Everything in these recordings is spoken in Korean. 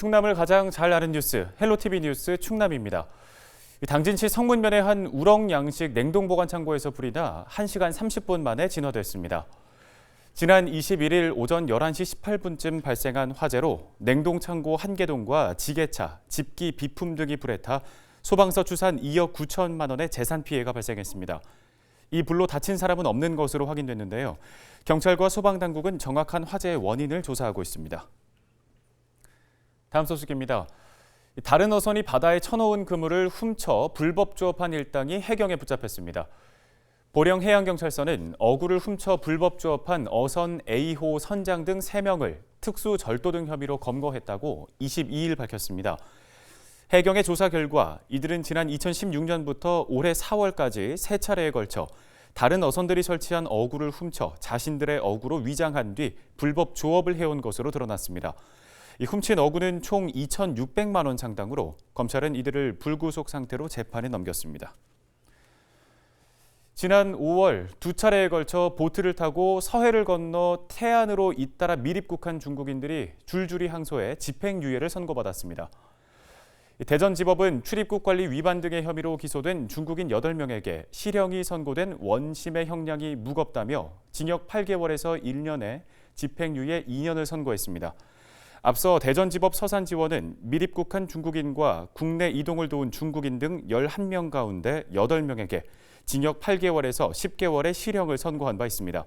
충남을 가장 잘 아는 뉴스, 헬로티비 뉴스 충남입니다. 당진시 성문면의 한 우럭 양식 냉동보관 창고에서 불이 나 1시간 30분 만에 진화됐습니다. 지난 21일 오전 11시 18분쯤 발생한 화재로 냉동창고 1개동과 지게차, 집기, 비품 등이 불에 타 소방서 추산 2억 9천만 원의 재산 피해가 발생했습니다. 이 불로 다친 사람은 없는 것으로 확인됐는데요. 경찰과 소방당국은 정확한 화재의 원인을 조사하고 있습니다. 다음 소식입니다. 다른 어선이 바다에 쳐놓은 그물을 훔쳐 불법 조업한 일당이 해경에 붙잡혔습니다. 보령해양경찰서는 어구를 훔쳐 불법 조업한 어선 A호 선장 등 3명을 특수 절도 등 혐의로 검거했다고 22일 밝혔습니다. 해경의 조사 결과 이들은 지난 2016년부터 올해 4월까지 3차례에 걸쳐 다른 어선들이 설치한 어구를 훔쳐 자신들의 어구로 위장한 뒤 불법 조업을 해온 것으로 드러났습니다. 이 훔친 어구는 총 2,600만 원 상당으로 검찰은 이들을 불구속 상태로 재판에 넘겼습니다. 지난 5월 2차례에 걸쳐 보트를 타고 서해를 건너 태안으로 잇따라 밀입국한 중국인들이 줄줄이 항소해 집행유예를 선고받았습니다. 대전지법은 출입국 관리 위반 등의 혐의로 기소된 중국인 8명에게 실형이 선고된 원심의 형량이 무겁다며 징역 8개월에서 1년에 집행유예 2년을 선고했습니다. 앞서 대전지법 서산지원은 밀입국한 중국인과 국내 이동을 도운 중국인 등 11명 가운데 8명에게 징역 8개월에서 10개월의 실형을 선고한 바 있습니다.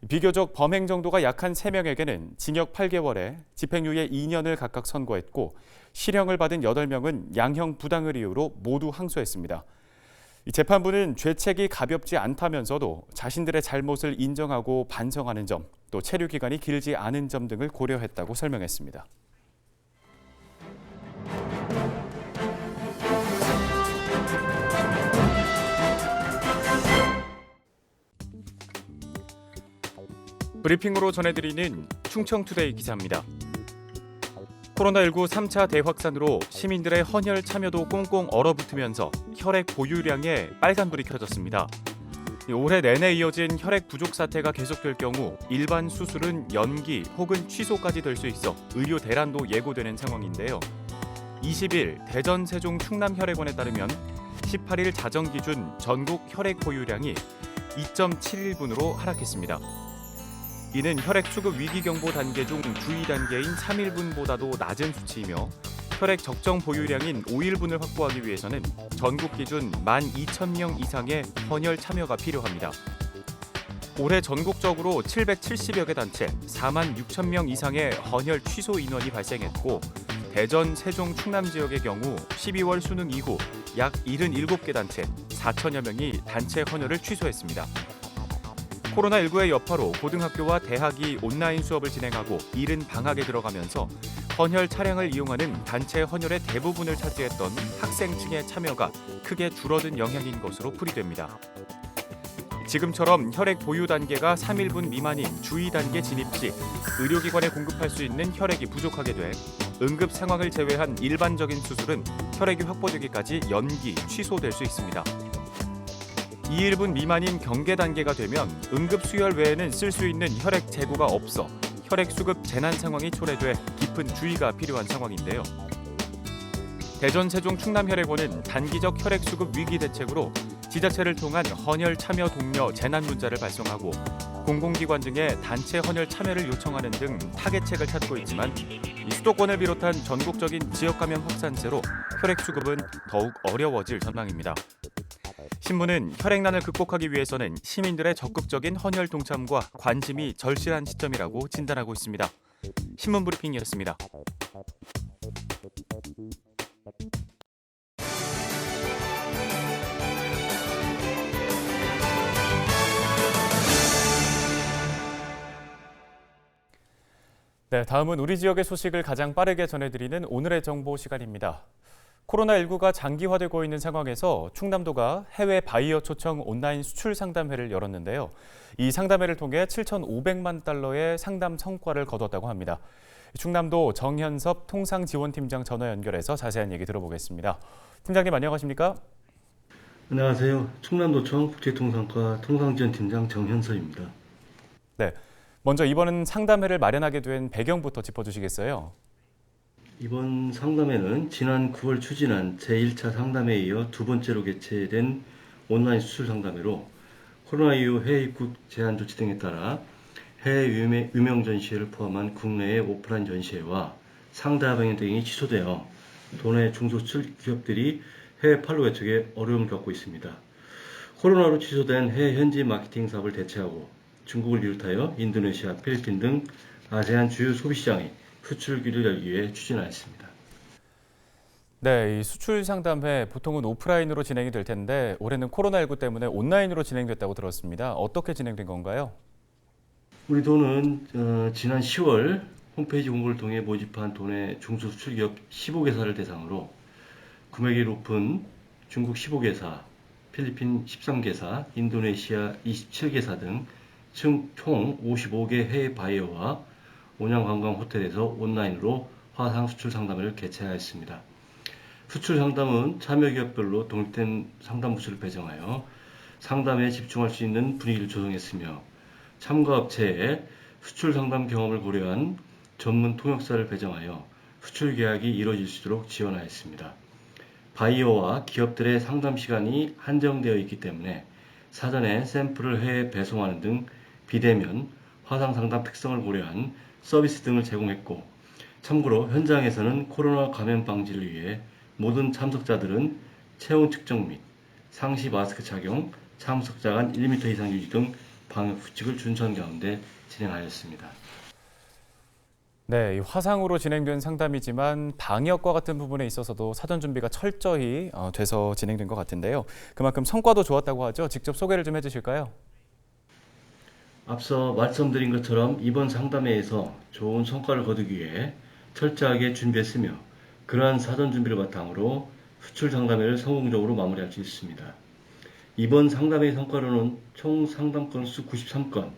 비교적 범행 정도가 약한 3명에게는 징역 8개월에 집행유예 2년을 각각 선고했고 실형을 받은 8명은 양형 부당을 이유로 모두 항소했습니다. 재판부는 죄책이 가볍지 않다면서도 자신들의 잘못을 인정하고 반성하는 점, 또 체류 기간이 길지 않은 점 등을 고려했다고 설명했습니다. 브리핑으로 전해드리는 충청투데이 기사입니다. 코로나19 3차 대확산으로 시민들의 헌혈 참여도 꽁꽁 얼어붙으면서 혈액 보유량에 빨간불이 켜졌습니다. 올해 내내 이어진 혈액 부족 사태가 계속될 경우 일반 수술은 연기 혹은 취소까지 될 수 있어 의료 대란도 예고되는 상황인데요. 20일 대전 세종 충남혈액원에 따르면 18일 자정 기준 전국 혈액 보유량이 2.71분으로 하락했습니다. 이는 혈액 수급 위기 경보 단계 중 주의 단계인 3일분보다도 낮은 수치이며 혈액 적정 보유량인 5일분을 확보하기 위해서는 전국 기준 12,000명 이상의 헌혈 참여가 필요합니다. 올해 전국적으로 770여 개 단체 46,000명 이상의 헌혈 취소 인원이 발생했고 대전, 세종, 충남 지역의 경우 12월 수능 이후 약 77개 단체 4천여 명이 단체 헌혈을 취소했습니다. 코로나19의 여파로 고등학교와 대학이 온라인 수업을 진행하고 이른 방학에 들어가면서 헌혈 차량을 이용하는 단체 헌혈의 대부분을 차지했던 학생층의 참여가 크게 줄어든 영향인 것으로 풀이됩니다. 지금처럼 혈액 보유 단계가 3일분 미만인 주의 단계 진입 시 의료기관에 공급할 수 있는 혈액이 부족하게 돼 응급 상황을 제외한 일반적인 수술은 혈액이 확보되기까지 연기, 취소될 수 있습니다. 2일분 미만인 경계 단계가 되면 응급 수혈 외에는 쓸 수 있는 혈액 재고가 없어 혈액 수급 재난 상황이 초래돼 깊은 주의가 필요한 상황인데요. 대전, 세종, 충남혈액원은 단기적 혈액 수급 위기 대책으로 지자체를 통한 헌혈 참여 독려 재난 문자를 발송하고 공공기관 등의 단체 헌혈 참여를 요청하는 등 타개책을 찾고 있지만 수도권을 비롯한 전국적인 지역 감염 확산세로 혈액 수급은 더욱 어려워질 전망입니다. 신문은 혈액난을 극복하기 위해서는 시민들의 적극적인 헌혈 동참과 관심이 절실한 시점이라고 진단하고 있습니다. 신문 브리핑이었습니다. 네, 다음은 우리 지역의 소식을 가장 빠르게 전해드리는 오늘의 정보 시간입니다. 코로나19가 장기화되고 있는 상황에서 충남도가 해외 바이어 초청 온라인 수출 상담회를 열었는데요. 이 상담회를 통해 7,500만 달러의 상담 성과를 거뒀다고 합니다. 충남도 정현섭 통상지원팀장 전화 연결해서 자세한 얘기 들어보겠습니다. 팀장님 안녕하십니까? 안녕하세요. 충남도청 국제통상과 통상지원팀장 정현섭입니다. 네, 먼저 이번은 상담회를 마련하게 된 배경부터 짚어주시겠어요? 이번 상담회는 지난 9월 추진한 제1차 상담회에 이어 두 번째로 개최된 온라인 수출 상담회로 코로나 이후 해외 입국 제한 조치 등에 따라 해외 유명 전시회를 포함한 국내의 오프라인 전시회와 상대 방역 등이 취소되어 도내 중소수출 기업들이 해외 판로 개척에 어려움을 겪고 있습니다. 코로나로 취소된 해외 현지 마케팅 사업을 대체하고 중국을 비롯하여 인도네시아, 필리핀 등 아세안 주요 소비시장의 수출기를 열기 위해 추진하였습니다. 네, 이 수출 상담회 보통은 오프라인으로 진행이 될 텐데 올해는 코로나19 때문에 온라인으로 진행됐다고 들었습니다. 어떻게 진행된 건가요? 우리 도는 지난 10월 홈페이지 공고를 통해 모집한 도내 중소수출기업 15개사를 대상으로 구매율 높은 중국 15개사, 필리핀 13개사, 인도네시아 27개사 등 총 55개 해외 바이어와 온양관광 호텔에서 온라인으로 화상 수출 상담회를 개최하였습니다. 수출 상담은 참여기업별로 독립된 상담부서를 배정하여 상담에 집중할 수 있는 분위기를 조성했으며 참가업체에 수출 상담 경험을 고려한 전문 통역사를 배정하여 수출 계약이 이루어질 수 있도록 지원하였습니다. 바이어와 기업들의 상담 시간이 한정되어 있기 때문에 사전에 샘플을 해외 배송하는 등 비대면, 화상 상담 특성을 고려한 서비스 등을 제공했고, 참고로 현장에서는 코로나 감염 방지를 위해 모든 참석자들은 체온 측정 및 상시 마스크 착용, 참석자 간 1m 이상 유지 등 방역 수칙을 준수한 가운데 진행하였습니다. 네, 이 화상으로 진행된 상담이지만 방역과 같은 부분에 있어서도 사전 준비가 철저히 돼서 진행된 것 같은데요. 그만큼 성과도 좋았다고 하죠. 직접 소개를 좀 해주실까요? 앞서 말씀드린 것처럼 이번 상담회에서 좋은 성과를 거두기 위해 철저하게 준비했으며 그러한 사전 준비를 바탕으로 수출 상담회를 성공적으로 마무리할 수 있습니다. 이번 상담회 성과로는 총 상담 건수 93건,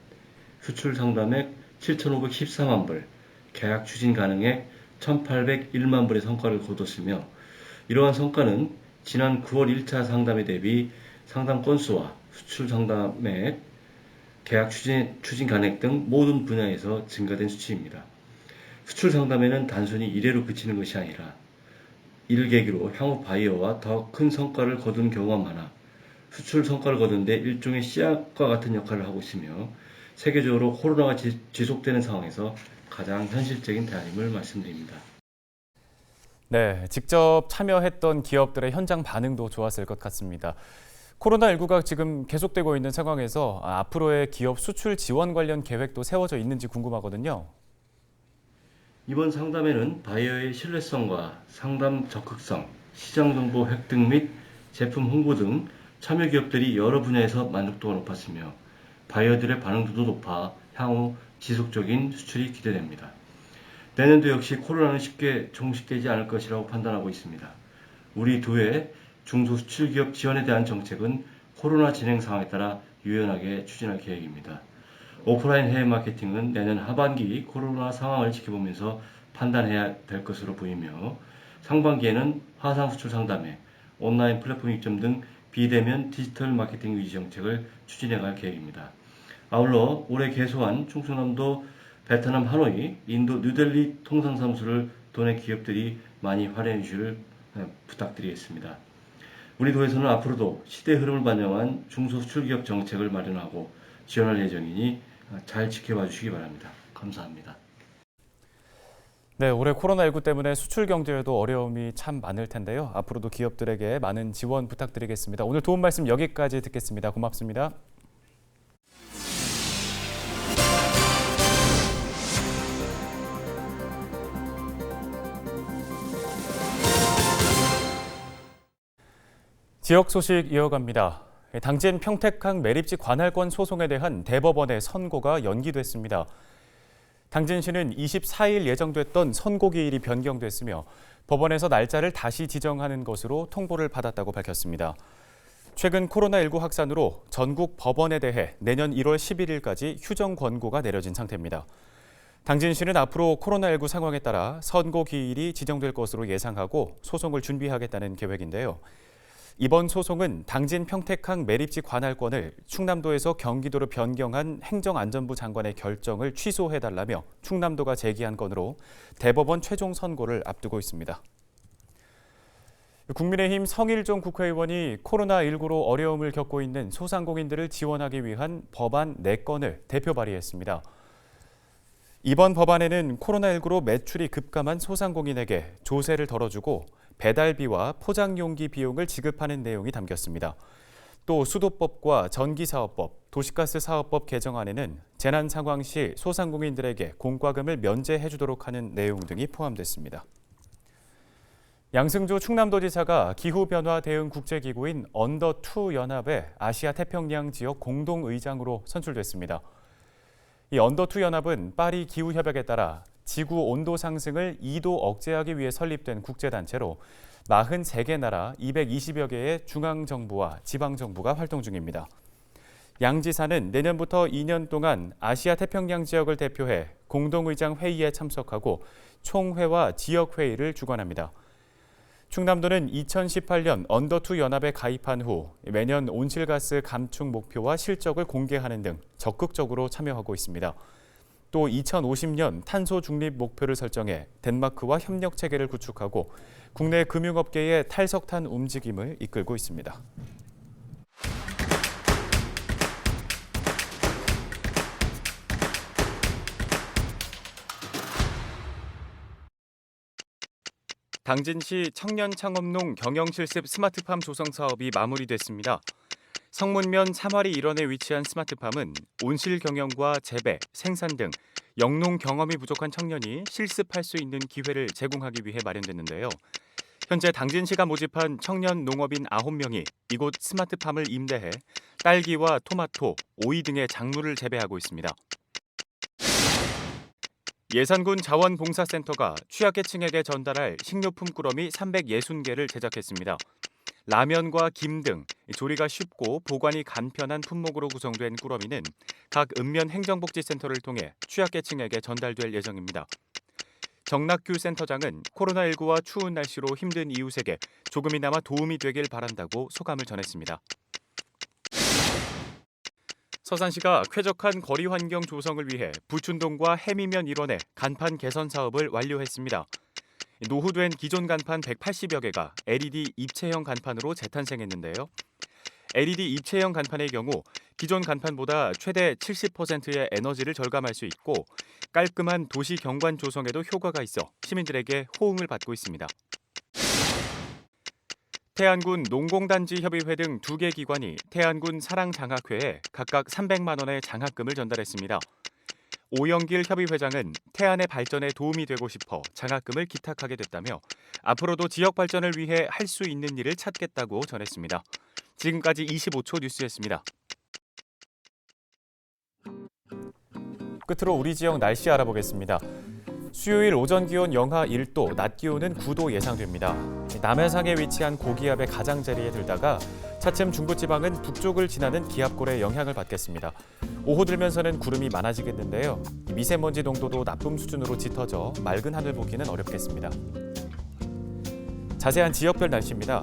수출 상담액 7,514만 불, 계약 추진 가능액 1,801만 불의 성과를 거뒀으며 이러한 성과는 지난 9월 1차 상담회 대비 상담 건수와 수출 상담액, 계약 추진 가능액 등 모든 분야에서 증가된 수치입니다. 수출 상담회는 단순히 이례로 그치는 것이 아니라 이를 계기로 향후 바이어와 더 큰 성과를 거둔 경우가 많아 수출 성과를 거둔 데 일종의 씨앗과 같은 역할을 하고 있으며 세계적으로 코로나가 지속되는 상황에서 가장 현실적인 대안임을 말씀드립니다. 네, 직접 참여했던 기업들의 현장 반응도 좋았을 것 같습니다. 코로나19가 지금 계속되고 있는 상황에서 앞으로의 기업 수출 지원 관련 계획도 세워져 있는지 궁금하거든요. 이번 상담회는 바이어의 신뢰성과 상담 적극성, 시장 정보 획득 및 제품 홍보 등 참여 기업들이 여러 분야에서 만족도가 높았으며 바이어들의 반응도도 높아 향후 지속적인 수출이 기대됩니다. 내년도 역시 코로나는 쉽게 종식되지 않을 것이라고 판단하고 있습니다. 우리 도의 중소수출기업 지원에 대한 정책은 코로나 진행 상황에 따라 유연하게 추진할 계획입니다. 오프라인 해외 마케팅은 내년 하반기 코로나 상황을 지켜보면서 판단해야 될 것으로 보이며 상반기에는 화상 수출 상담회, 온라인 플랫폼 입점 등 비대면 디지털 마케팅 유지 정책을 추진해갈 계획입니다. 아울러 올해 개소한 충청남도 베트남 하노이, 인도 뉴델리 통상사무소를 도내 기업들이 많이 활용해 주시길 부탁드리겠습니다. 우리 도에서는 앞으로도 시대 흐름을 반영한 중소수출기업 정책을 마련하고 지원할 예정이니 잘 지켜봐 주시기 바랍니다. 감사합니다. 네, 올해 코로나19 때문에 수출 경제에도 어려움이 참 많을 텐데요. 앞으로도 기업들에게 많은 지원 부탁드리겠습니다. 오늘 도움 말씀 여기까지 듣겠습니다. 고맙습니다. 지역 소식 이어갑니다. 당진 평택항 매립지 관할권 소송에 대한 대법원의 선고가 연기됐습니다. 당진시는 24일 예정됐던 선고 기일이 변경됐으며 법원에서 날짜를 다시 지정하는 것으로 통보를 받았다고 밝혔습니다. 최근 코로나19 확산으로 전국 법원에 대해 내년 1월 11일까지 휴정 권고가 내려진 상태입니다. 당진시는 앞으로 코로나19 상황에 따라 선고 기일이 지정될 것으로 예상하고 소송을 준비하겠다는 계획인데요. 이번 소송은 당진 평택항 매립지 관할권을 충남도에서 경기도로 변경한 행정안전부 장관의 결정을 취소해달라며 충남도가 제기한 건으로 대법원 최종 선고를 앞두고 있습니다. 국민의힘 성일종 국회의원이 코로나19로 어려움을 겪고 있는 소상공인들을 지원하기 위한 법안 4건을 대표 발의했습니다. 이번 법안에는 코로나19로 매출이 급감한 소상공인에게 조세를 덜어주고 배달비와 포장용기 비용을 지급하는 내용이 담겼습니다. 또 수도법과 전기사업법, 도시가스사업법 개정안에는 재난 상황 시 소상공인들에게 공과금을 면제해 주도록 하는 내용 등이 포함됐습니다. 양승조 충남도지사가 기후변화 대응 국제기구인 언더2 연합의 아시아 태평양 지역 공동의장으로 선출됐습니다. 이 언더2 연합은 파리 기후협약에 따라 지구 온도 상승을 2도 억제하기 위해 설립된 국제단체로 43개 나라 220여 개의 중앙정부와 지방정부가 활동 중입니다. 양 지사는 내년부터 2년 동안 아시아 태평양 지역을 대표해 공동의장 회의에 참석하고 총회와 지역회의를 주관합니다. 충남도는 2018년 언더2 연합에 가입한 후 매년 온실가스 감축 목표와 실적을 공개하는 등 적극적으로 참여하고 있습니다. 또 2050년 탄소 중립 목표를 설정해 덴마크와 협력 체계를 구축하고 국내 금융업계의 탈석탄 움직임을 이끌고 있습니다. 당진시 청년창업농 경영실습 스마트팜 조성 사업이 마무리됐습니다. 성문면 3화리 일원에 위치한 스마트팜은 온실 경영과 재배, 생산 등 영농 경험이 부족한 청년이 실습할 수 있는 기회를 제공하기 위해 마련됐는데요. 현재 당진시가 모집한 청년 농업인 9명이 이곳 스마트팜을 임대해 딸기와 토마토, 오이 등의 작물을 재배하고 있습니다. 예산군 자원봉사센터가 취약계층에게 전달할 식료품 꾸러미 360개를 제작했습니다. 라면과 김 등 조리가 쉽고 보관이 간편한 품목으로 구성된 꾸러미는 각 읍면 행정복지센터를 통해 취약계층에게 전달될 예정입니다. 정낙규 센터장은 코로나19와 추운 날씨로 힘든 이웃에게 조금이나마 도움이 되길 바란다고 소감을 전했습니다. 서산시가 쾌적한 거리 환경 조성을 위해 부춘동과 해미면 일원의 간판 개선 사업을 완료했습니다. 노후된 기존 간판 180여 개가 LED 입체형 간판으로 재탄생했는데요. LED 입체형 간판의 경우 기존 간판보다 최대 70%의 에너지를 절감할 수 있고 깔끔한 도시 경관 조성에도 효과가 있어 시민들에게 호응을 받고 있습니다. 태안군 농공단지 협의회 등 2개 기관이 태안군 사랑장학회에 각각 300만 원의 장학금을 전달했습니다. 오영길 협의회장은 태안의 발전에 도움이 되고 싶어 장학금을 기탁하게 됐다며 앞으로도 지역 발전을 위해 할 수 있는 일을 찾겠다고 전했습니다. 지금까지 25초 뉴스였습니다. 끝으로 우리 지역 날씨 알아보겠습니다. 수요일 오전 기온 영하 1도, 낮 기온은 9도 예상됩니다. 남해상에 위치한 고기압의 가장자리에 들다가 차츰 중부지방은 북쪽을 지나는 기압골의 영향을 받겠습니다. 오후 들면서는 구름이 많아지겠는데요. 미세먼지 농도도 나쁨 수준으로 짙어져 맑은 하늘 보기는 어렵겠습니다. 자세한 지역별 날씨입니다.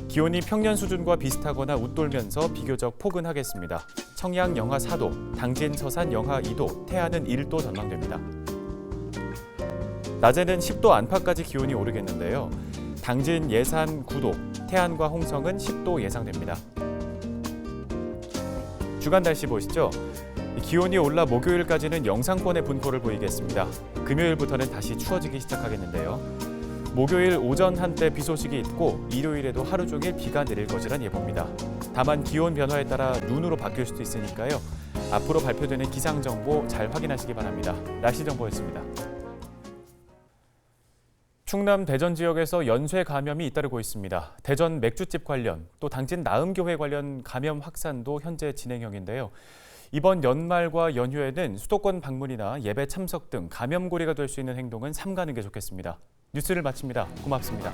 기온이 평년 수준과 비슷하거나 웃돌면서 비교적 포근하겠습니다. 청양 영하 4도, 당진 서산 영하 2도, 태안은 1도 전망됩니다. 낮에는 10도 안팎까지 기온이 오르겠는데요. 당진 예산 9도, 태안과 홍성은 10도 예상됩니다. 주간 날씨 보시죠. 기온이 올라 목요일까지는 영상권의 분포를 보이겠습니다. 금요일부터는 다시 추워지기 시작하겠는데요. 목요일 오전 한때 비 소식이 있고 일요일에도 하루 종일 비가 내릴 것이란 예보입니다. 다만 기온 변화에 따라 눈으로 바뀔 수도 있으니까요. 앞으로 발표되는 기상 정보 잘 확인하시기 바랍니다. 날씨 정보였습니다. 충남 대전 지역에서 연쇄 감염이 잇따르고 있습니다. 대전 맥주집 관련, 또 당진 나음교회 관련 감염 확산도 현재 진행형인데요. 이번 연말과 연휴에는 수도권 방문이나 예배 참석 등 감염고리가 될 수 있는 행동은 삼가는 게 좋겠습니다. 뉴스를 마칩니다. 고맙습니다.